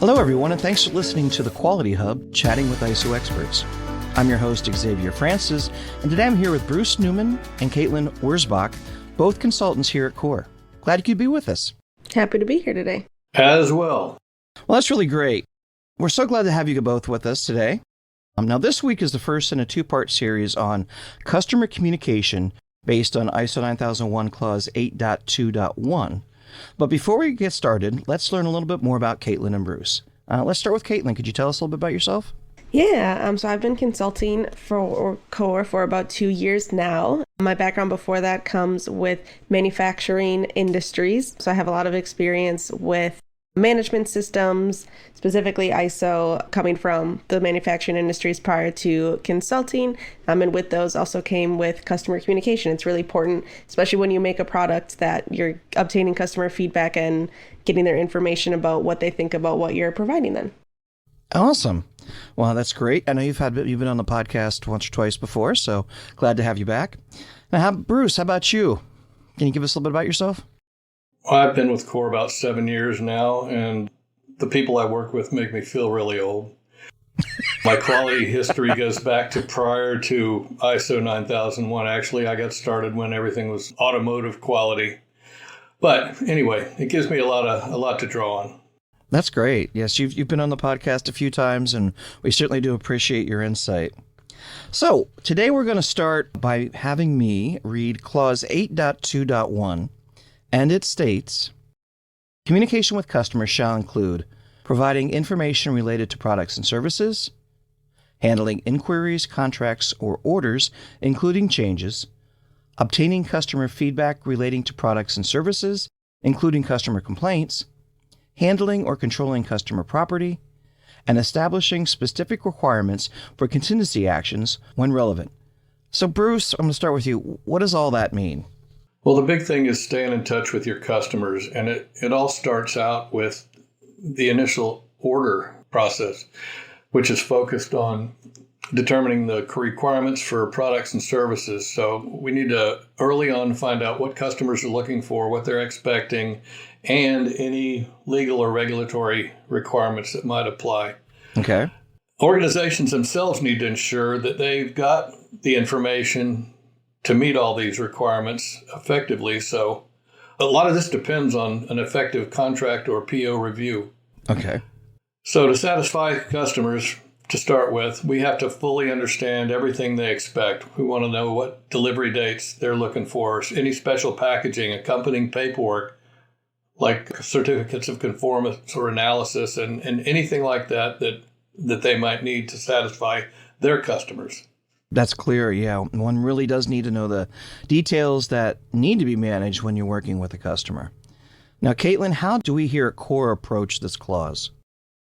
Hello, everyone, and thanks for listening to the Quality Hub, chatting with ISO experts. I'm your host, Xavier Francis, and today I'm here with Bruce Newman and Kaitlin Wierzbach, both consultants here at CORE. Glad you could be with us. Happy to be here today. As well. Well, that's really great. We're so glad to have you both with us today. Now, this week is the first in a two-part series on customer communication based on ISO 9001 Clause 8.2.1. But before we get started, let's learn a little bit more about Kaitlin and Bruce. Let's start with Kaitlin. Could you tell us a little bit about yourself? Yeah, so I've been consulting for CORE for about 2 years now. My background before that comes with manufacturing industries. So I have a lot of experience with management systems, specifically ISO, coming from the manufacturing industries prior to consulting. And with those also came with customer communication. It's really important, especially when you make a product, that you're obtaining customer feedback and getting their information about what they think about what you're providing them. Awesome. Well, that's great. I know you've been on the podcast once or twice before, so glad to have you back. Now, Bruce, how about you? Can you give us a little bit about yourself? Well, I've been with CORE about 7 years now, and the people I work with make me feel really old. My quality history goes back to prior to ISO 9001. Actually, I got started when everything was automotive quality. But anyway, it gives me a lot to draw on. That's great. Yes, you've been on the podcast a few times, and we certainly do appreciate your insight. So today we're going to start by having me read Clause 8.2.1, and it states, communication with customers shall include providing information related to products and services, handling inquiries, contracts, or orders, including changes, obtaining customer feedback relating to products and services, including customer complaints, handling or controlling customer property, and establishing specific requirements for contingency actions when relevant. So, Bruce, I'm going to start with you. What does all that mean? Well, the big thing is staying in touch with your customers, and it all starts out with the initial order process, which is focused on determining the requirements for products and services. So we need to early on find out what customers are looking for, what they're expecting, and any legal or regulatory requirements that might apply. Okay. Organizations themselves need to ensure that they've got the information to meet all these requirements effectively. So a lot of this depends on an effective contract or PO review. Okay. So to satisfy customers, to start with, we have to fully understand everything they expect. We want to know what delivery dates they're looking for, any special packaging, accompanying paperwork, like certificates of conformance or analysis, and anything like that they might need to satisfy their customers. That's clear, yeah. One really does need to know the details that need to be managed when you're working with a customer. Now, Kaitlin, how do we here at CORE approach this clause?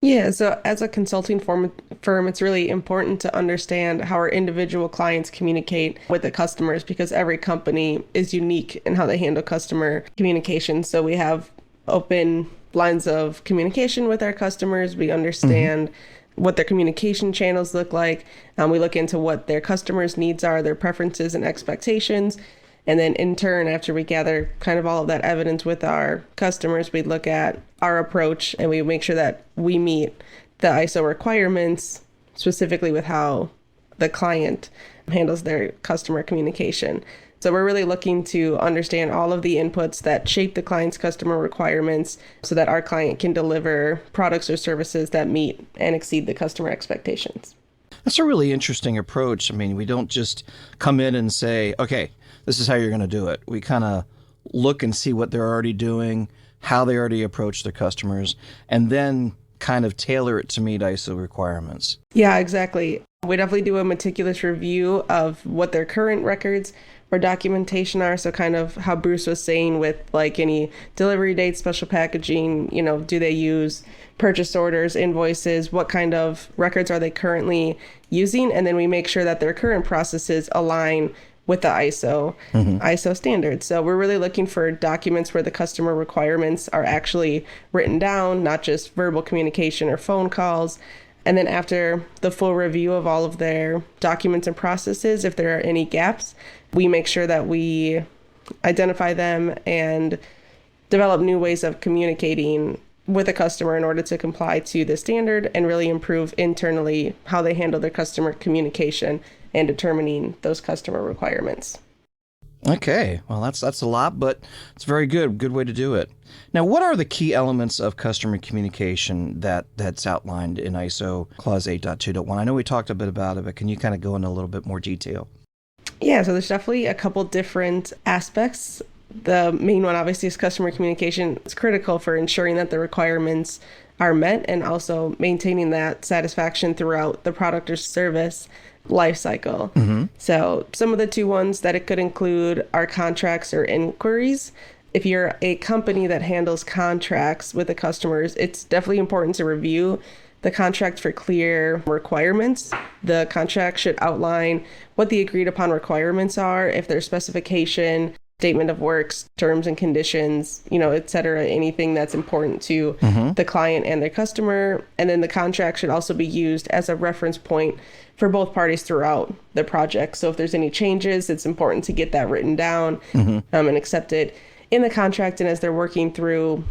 Yeah, so as a consulting firm, it's really important to understand how our individual clients communicate with the customers, because every company is unique in how they handle customer communication. So we have open lines of communication with our customers. We understand what their communication channels look like. We look into what their customers' needs are, their preferences and expectations. And then in turn, after we gather kind of all of that evidence with our customers, we look at our approach and we make sure that we meet the ISO requirements, specifically with how the client handles their customer communication. So we're really looking to understand all of the inputs that shape the client's customer requirements so that our client can deliver products or services that meet and exceed the customer expectations. That's a really interesting approach. I mean, we don't just come in and say, okay, this is how you're going to do it. We kind of look and see what they're already doing, how they already approach their customers, and then kind of tailor it to meet ISO requirements. Yeah, exactly. We definitely do a meticulous review of what their current records or documentation are. So kind of how Bruce was saying with like any delivery dates, special packaging, do they use purchase orders, invoices, what kind of records are they currently using? And then we make sure that their current processes align with the ISO standards. So we're really looking for documents where the customer requirements are actually written down, not just verbal communication or phone calls. And then after the full review of all of their documents and processes, if there are any gaps, we make sure that we identify them and develop new ways of communicating with a customer in order to comply to the standard and really improve internally how they handle their customer communication and determining those customer requirements. Okay, well, that's a lot, but it's very good. Good way to do it. Now, what are the key elements of customer communication that's outlined in ISO Clause 8.2.1? I know we talked a bit about it, but can you kind of go into a little bit more detail? Yeah, so there's definitely a couple different aspects. The main one, obviously, is customer communication. It's critical for ensuring that the requirements are met and also maintaining that satisfaction throughout the product or service life cycle. So some of the two ones that it could include are contracts or inquiries. If you're a company that handles contracts with the customers, it's definitely important to review the contract for clear requirements. The contract should outline what the agreed upon requirements are, if there's specification, statement of works, terms and conditions, et cetera, anything that's important to the client and their customer. And then the contract should also be used as a reference point for both parties throughout the project. So if there's any changes, it's important to get that written down and accepted in the contract. And as they're working through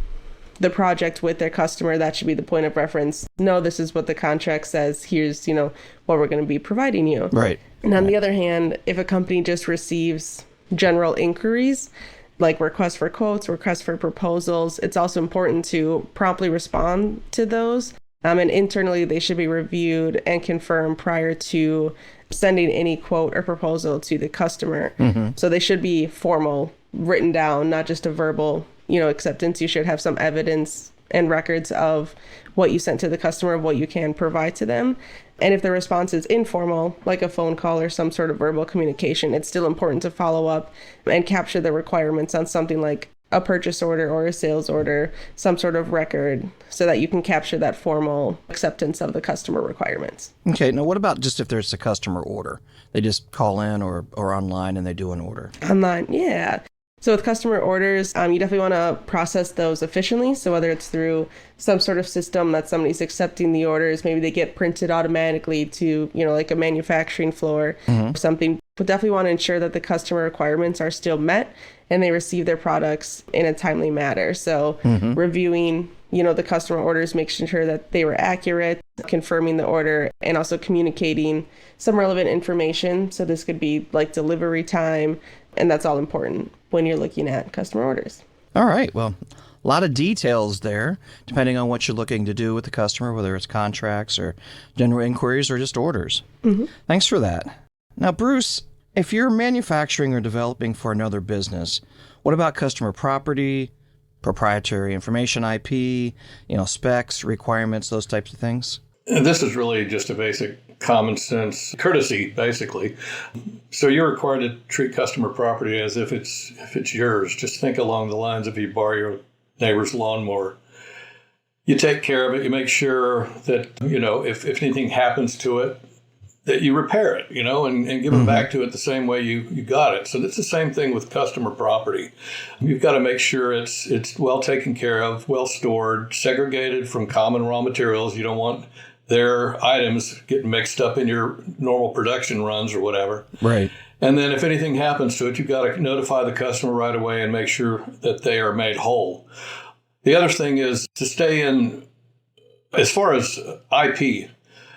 the project with their customer, that should be the point of reference. No, this is what the contract says. Here's, what we're going to be providing you. Right. And on the other hand, if a company just receives general inquiries like requests for quotes, requests for proposals, it's also important to promptly respond to those. And internally, they should be reviewed and confirmed prior to sending any quote or proposal to the customer. So they should be formal, written down, not just a verbal, acceptance. You should have some evidence and records of what you sent to the customer, what you can provide to them. And if the response is informal, like a phone call or some sort of verbal communication, it's still important to follow up and capture the requirements on something like a purchase order or a sales order, some sort of record, so that you can capture that formal acceptance of the customer requirements. Okay, now what about just if there's a customer order? They just call in or online and they do an order? Online, yeah. So with customer orders, you definitely want to process those efficiently. So whether it's through some sort of system that somebody's accepting the orders, maybe they get printed automatically to, like a manufacturing floor or something. But definitely want to ensure that the customer requirements are still met and they receive their products in a timely manner. So reviewing, the customer orders, making sure that they were accurate, confirming the order, and also communicating some relevant information. So this could be like delivery time, and that's all important when you're looking at customer orders. All right. Well, a lot of details there, depending on what you're looking to do with the customer, whether it's contracts or general inquiries or just orders. Thanks for that. Now, Bruce, if you're manufacturing or developing for another business, what about customer property, proprietary information, IP, specs, requirements, those types of things? And this is really just a basic common sense courtesy, basically. So you're required to treat customer property as if it's yours. Just think along the lines of you borrow your neighbor's lawnmower. You take care of it. You make sure that, if anything happens to it, that you repair it, and give it back to it the same way you got it. So it's the same thing with customer property. You've got to make sure it's well taken care of, well stored, segregated from common raw materials. You don't want their items getting mixed up in your normal production runs or whatever. Right. And then if anything happens to it, you've got to notify the customer right away and make sure that they are made whole. The other thing is to stay in, as far as IP,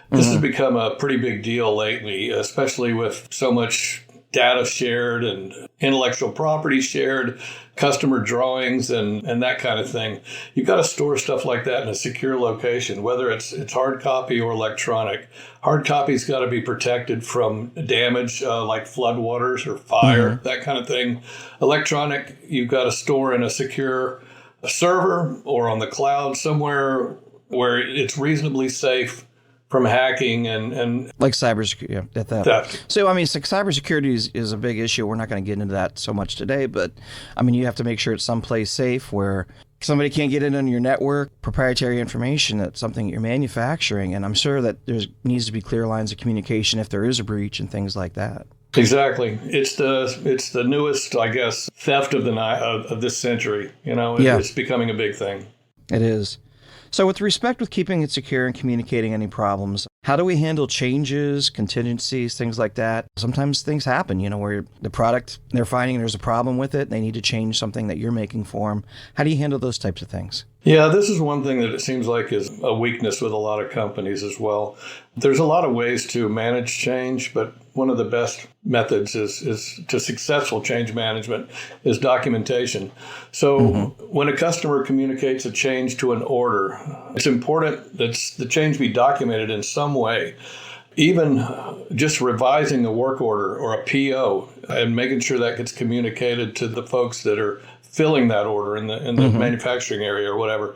this has become a pretty big deal lately, especially with so much data shared and intellectual property shared, customer drawings and that kind of thing. You've got to store stuff like that in a secure location, whether it's hard copy or electronic. Hard copy's got to be protected from damage like floodwaters or fire, that kind of thing. Electronic, you've got to store in a secure server or on the cloud somewhere where it's reasonably safe from hacking and like cybersecurity, theft. So, cybersecurity is a big issue. We're not going to get into that so much today, but, you have to make sure it's someplace safe where somebody can't get in on your network, proprietary information, that's something you're manufacturing, and I'm sure that there needs to be clear lines of communication if there is a breach and things like that. Exactly. It's the newest, I guess, theft of this century. It's becoming a big thing. It is. So with respect with keeping it secure and communicating any problems, how do we handle changes, contingencies, things like that? Sometimes things happen, where the product, they're finding there's a problem with it. They need to change something that you're making for them. How do you handle those types of things? Yeah, this is one thing that it seems like is a weakness with a lot of companies as well. There's a lot of ways to manage change, but one of the best methods is to successful change management is documentation. So when a customer communicates a change to an order, it's important that the change be documented in some way. Even just revising a work order or a PO and making sure that gets communicated to the folks that are filling that order in the manufacturing area or whatever.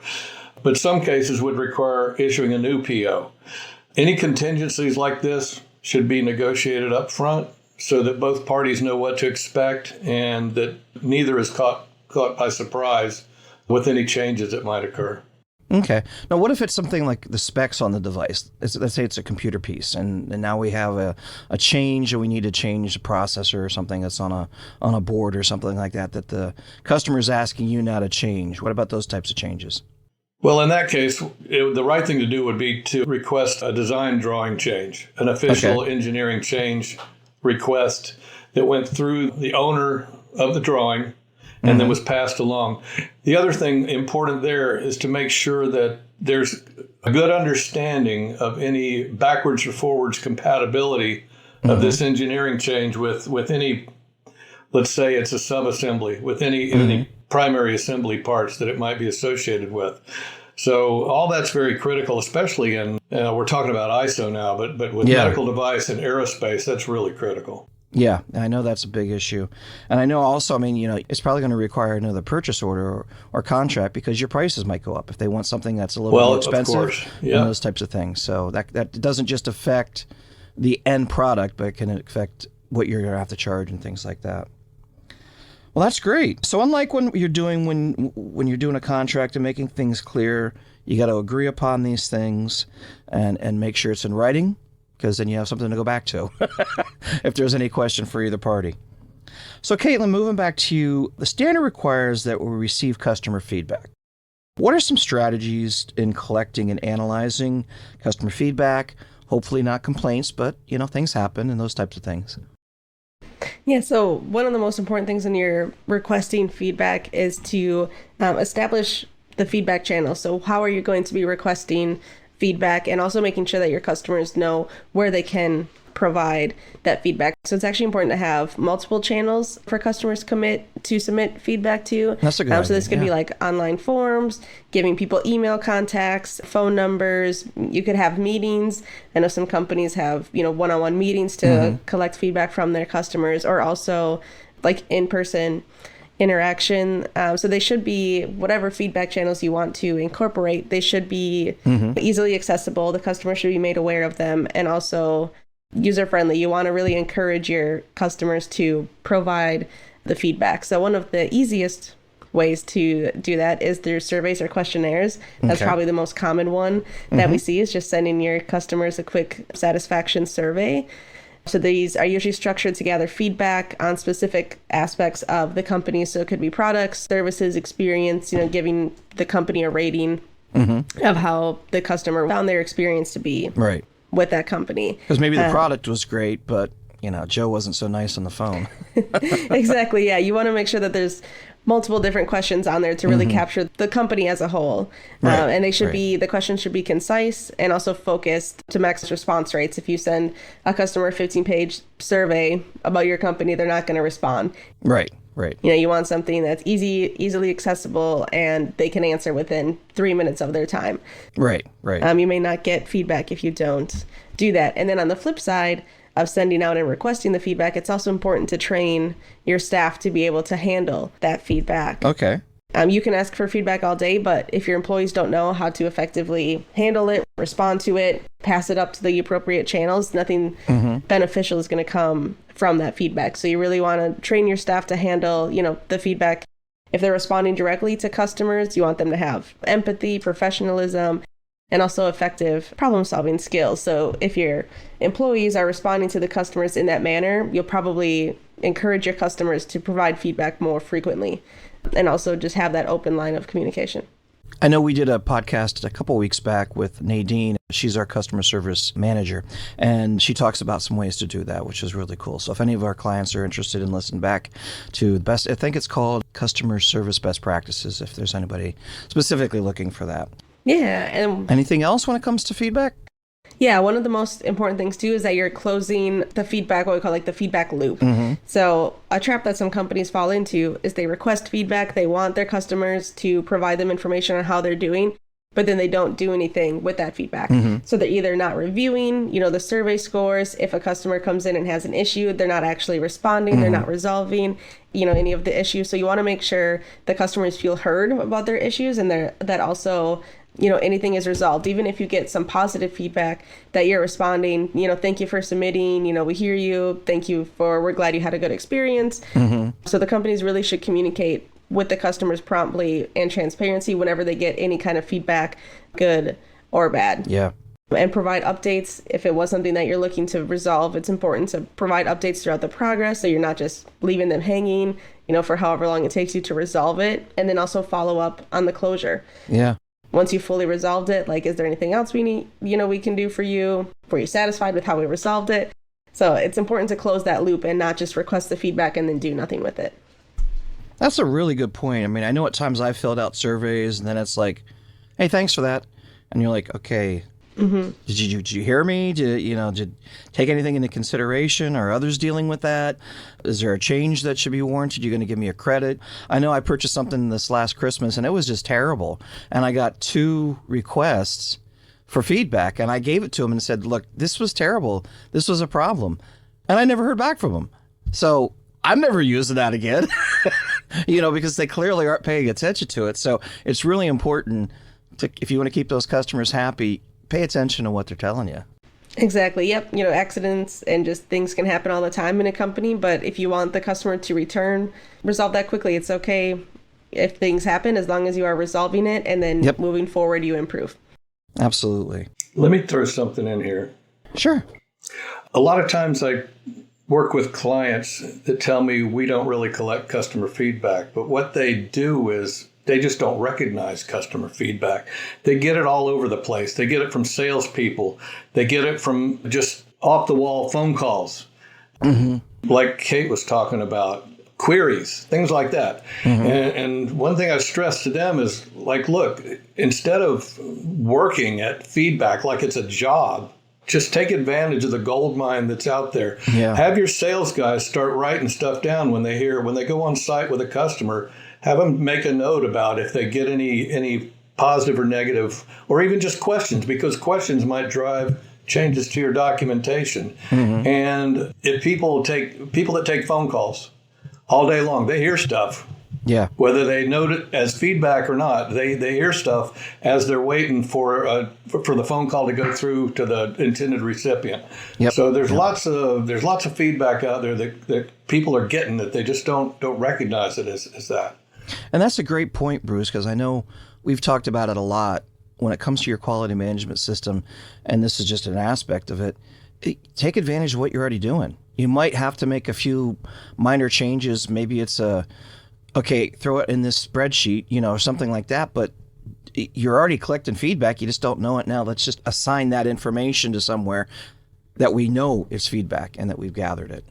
But some cases would require issuing a new PO. Any contingencies like this should be negotiated up front so that both parties know what to expect and that neither is caught by surprise with any changes that might occur. Okay. Now, what if it's something like the specs on the device? Let's say it's a computer piece, and now we have a change, and we need to change the processor or something that's on a board or something like that the customer is asking you now to change. What about those types of changes? Well, in that case, the right thing to do would be to request a design drawing change, an official engineering change request that went through the owner of the drawing and then was passed along. The other thing important there is to make sure that there's a good understanding of any backwards or forwards compatibility of this engineering change with any, let's say it's a sub-assembly, with any primary assembly parts that it might be associated with. So all that's very critical, especially in, we're talking about ISO now, but with medical device and aerospace, that's really critical. Yeah, I know that's a big issue. And I know also, it's probably going to require another purchase order or contract because your prices might go up if they want something that's a little more expensive and those types of things. So that doesn't just affect the end product, but it can affect what you're going to have to charge and things like that. Well, that's great. So unlike when you're doing a contract and making things clear, you got to agree upon these things and make sure it's in writing, because then you have something to go back to if there's any question for either party. So Kaitlin, moving back to you, the standard requires that we receive customer feedback. What are some strategies in collecting and analyzing customer feedback? Hopefully not complaints, but things happen and those types of things. Yeah, so one of the most important things when you're requesting feedback is to establish the feedback channel. So how are you going to be requesting feedback, and also making sure that your customers know where they can provide that feedback. So it's actually important to have multiple channels for customers to submit feedback to. That's a good idea. So this could be like online forms, giving people email contacts, phone numbers. You could have meetings. I know some companies have, one-on-one meetings to collect feedback from their customers, or also like in-person interaction. So they should be, whatever feedback channels you want to incorporate, they should be easily accessible. The customer should be made aware of them, and also user-friendly. You want to really encourage your customers to provide the feedback. So one of the easiest ways to do that is through surveys or questionnaires. That's probably the most common one that we see, is just sending your customers a quick satisfaction survey. So these are usually structured to gather feedback on specific aspects of the company. So it could be products, services, experience, giving the company a rating of how the customer found their experience to be with that company. Because maybe the product was great, but, Joe wasn't so nice on the phone. Exactly, yeah. You want to make sure that there's multiple different questions on there to really capture the company as a whole. And they should the questions should be concise and also focused to max response rates. If you send a customer a 15-page survey about your company, they're not going to respond. Right. You want something that's easily accessible, and they can answer within 3 minutes of their time. Right. You may not get feedback if you don't do that. And then on the flip side of sending out and requesting the feedback, it's also important to train your staff to be able to handle that feedback. Okay. You can ask for feedback all day, but if your employees don't know how to effectively handle it, respond to it, pass it up to the appropriate channels, nothing beneficial is going to come from that feedback. So you really want to train your staff to handle, the feedback. If they're responding directly to customers, you want them to have empathy, professionalism, and also effective problem-solving skills. So if your employees are responding to the customers in that manner, you'll probably encourage your customers to provide feedback more frequently, and also just have that open line of communication. I know we did a podcast a couple weeks back with Nadine. She's our customer service manager, and she talks about some ways to do that, which is really cool. So if any of our clients are interested in listening back to the best, I think it's called Customer Service Best Practices, if there's anybody specifically looking for that. Yeah. And anything else when it comes to feedback? yeah, one of the most important things too is that you're closing the feedback, what we call like the feedback loop. Mm-hmm. So a trap that some companies fall into is they request feedback. They want their customers to provide them information on how they're doing, but then they don't do anything with that feedback. Mm-hmm. So they're either not reviewing, the survey scores. If a customer comes in and has an issue, they're not actually responding. Mm-hmm. They're not resolving, any of the issues. So you want to make sure the customers feel heard about their issues, and that also anything is resolved. Even if you get some positive feedback, that you're responding, thank you for submitting, we hear you, we're glad you had a good experience. Mm-hmm. So the companies really should communicate with the customers promptly and transparency whenever they get any kind of feedback, good or bad. Yeah. And provide updates. If it was something that you're looking to resolve, it's important to provide updates throughout the progress, so you're not just leaving them hanging, for however long it takes you to resolve it. And then also follow up on the closure. Yeah. Once you fully resolved it, like, is there anything else we need, we can do for you? Were you satisfied with how we resolved it? So it's important to close that loop and not just request the feedback and then do nothing with it. That's a really good point. I mean, I know at times I've filled out surveys and then it's like, hey, thanks for that. And you're like, okay, Mm-hmm. did you hear me? Did you take anything into consideration? Are others dealing with that? Is there a change that should be warranted? You're going to give me a credit? I know I purchased something this last Christmas and it was just terrible. And I got 2 requests for feedback and I gave it to them and said, look, this was terrible. This was a problem. And I never heard back from them. So I'm never using that again, because they clearly aren't paying attention to it. So it's really important if you want to keep those customers happy, pay attention to what they're telling you. Exactly. Yep. Accidents and just things can happen all the time in a company. But if you want the customer to return, resolve that quickly. It's okay if things happen as long as you are resolving it and then moving forward, you improve. Absolutely. Let me throw something in here. Sure. A lot of times I work with clients that tell me we don't really collect customer feedback, but what they do is they just don't recognize customer feedback. They get it all over the place. They get it from salespeople. They get it from just off-the-wall phone calls, like Kate was talking about, queries, things like that. Mm-hmm. And one thing I stress to them is, like, look, instead of working at feedback like it's a job, just take advantage of the gold mine that's out there. Yeah. Have your sales guys start writing stuff down when they go on site with a customer. Have them make a note about if they get any positive or negative, or even just questions, because questions might drive changes to your documentation. Mm-hmm. And if people that take phone calls all day long, they hear stuff. Yeah. Whether they note it as feedback or not, they hear stuff as they're waiting for the phone call to go through to the intended recipient. Yep. So there's lots of feedback out there that people are getting that they just don't recognize it as that. And that's a great point, Bruce, because I know we've talked about it a lot when it comes to your quality management system, and this is just an aspect of it. Take advantage of what you're already doing. You might have to make a few minor changes. Maybe it's throw it in this spreadsheet, or something like that, but you're already collecting feedback. You just don't know it now. Let's just assign that information to somewhere that we know it's feedback and that we've gathered it.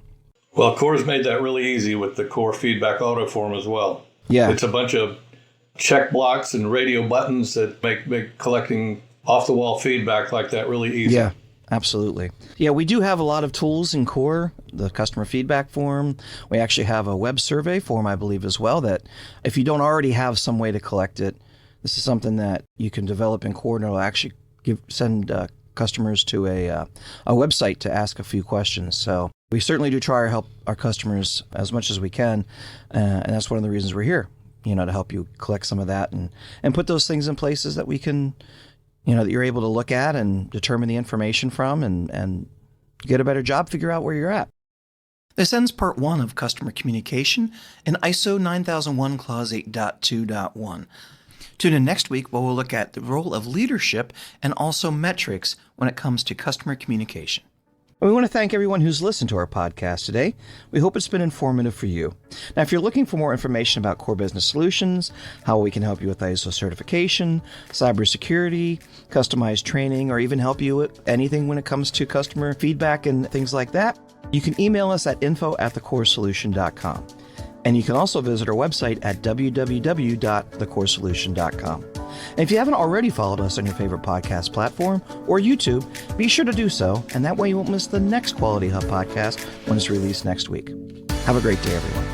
Well, Core's made that really easy with the Core Feedback Auto Form as well. Yeah. It's a bunch of check blocks and radio buttons that make collecting off-the-wall feedback like that really easy. Yeah, absolutely. Yeah, we do have a lot of tools in Core, the customer feedback form. We actually have a web survey form, I believe, as well, that if you don't already have some way to collect it, this is something that you can develop in Core, and it'll actually send customers to a website to ask a few questions. So we certainly do try to help our customers as much as we can, and that's one of the reasons we're here, to help you collect some of that and put those things in places that we can, that you're able to look at and determine the information from and get a better job, figure out where you're at. This ends part 1 of customer communication in ISO 9001 Clause 8.2.1. Tune in next week where we'll look at the role of leadership and also metrics when it comes to customer communication. And we want to thank everyone who's listened to our podcast today. We hope it's been informative for you. Now, if you're looking for more information about Core Business Solutions, how we can help you with ISO certification, cybersecurity, customized training, or even help you with anything when it comes to customer feedback and things like that, you can email us at info@thecoresolution.com. And you can also visit our website at www.thecoresolution.com. And if you haven't already followed us on your favorite podcast platform or YouTube, be sure to do so, and that way you won't miss the next Quality Hub podcast when it's released next week. Have a great day, everyone.